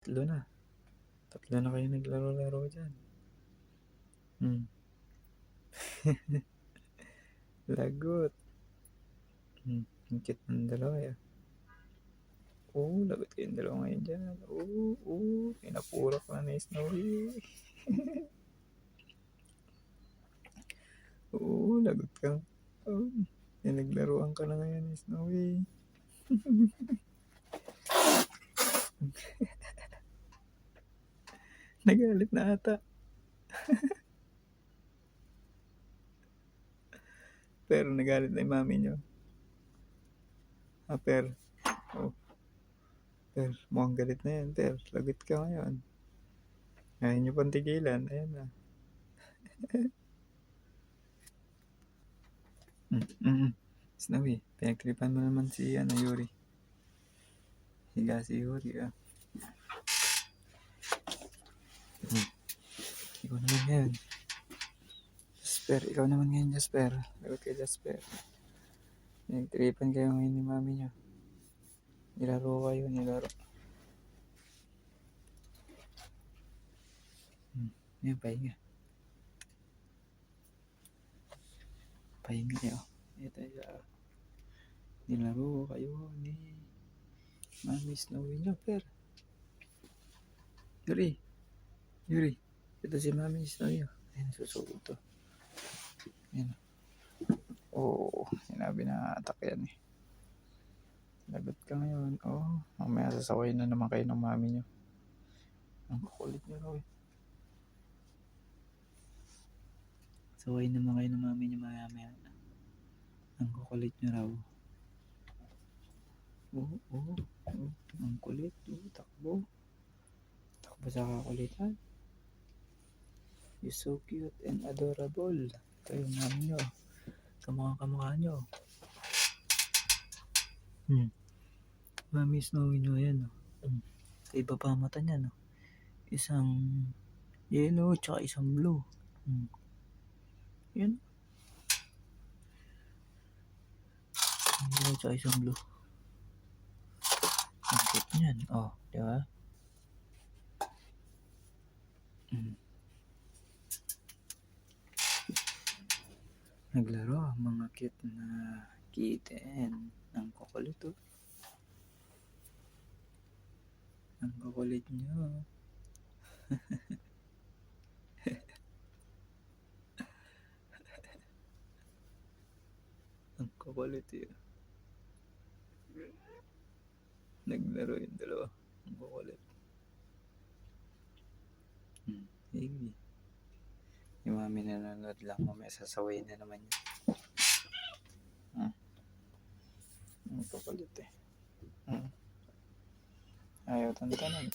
Tatlo na. Tatlo na kayo naglaro-laro dyan. Hmm. Lagot. Ang cute ng dalawa eh. Oo, lagot kayong dalawa ngayon dyan. Oo. Pinapurak na ni Snowy. Oo, lagot ka. Oo. Naglaruan ka na ngayon ni Snowy. Nagalit na ata. Pero nagalit na yung mami nyo. Per. Oh. Per, mukhang galit na yan. Per, lagot ka ngayon. Ayaw nyo pang tigilan. Ayan na. Snowy, pinagtripan mo naman si Yuri. Higa si Yuri ah. Ikaw naman ngayon. Jasper, ikaw naman ngayon Jasper. Lagot kay Jasper. Pinagtripan kayo ngayon ni mami nyo. Nilaro kayo, nilaro. Yan, pahinga. Pahinga kayo. Ito ya. Nilaro kayo ni Mami Snowy nyo, per. Yuri. Ito si Mami Snowy. Ayan, susugod to. Ayan. Oo, sinabi na atak yan eh. Lagot ka ngayon. Oo, mamaya sasaway na naman kayo ng mami nyo. Ang kukulit nyo raw eh. Saway naman kayo ng mami nyo mamaya. Ang kukulit nyo raw. Oo. Ang kulit. Takbo. Takbo sa kakulitan. You're so cute and adorable. Ito yung mami nyo. Kamukha nyo. Mami Snowy nyo yan. Sa iba pa mata niya. No? Isang yellow tsaka isang blue. Yan. Yellow tsaka isang blue. Ang cute niyan. Oh, di ba? Naglaro ang mga cute na kitten. Ang kukulit oh. Ang kukulit nyo. Ang kukulit yun. Naglaro yung dalawa. Ang kukulit. Higi. Yung mami nanonood lang, mamaya sasaway na naman yun. Ang kukulit eh. Ayaw tantanan.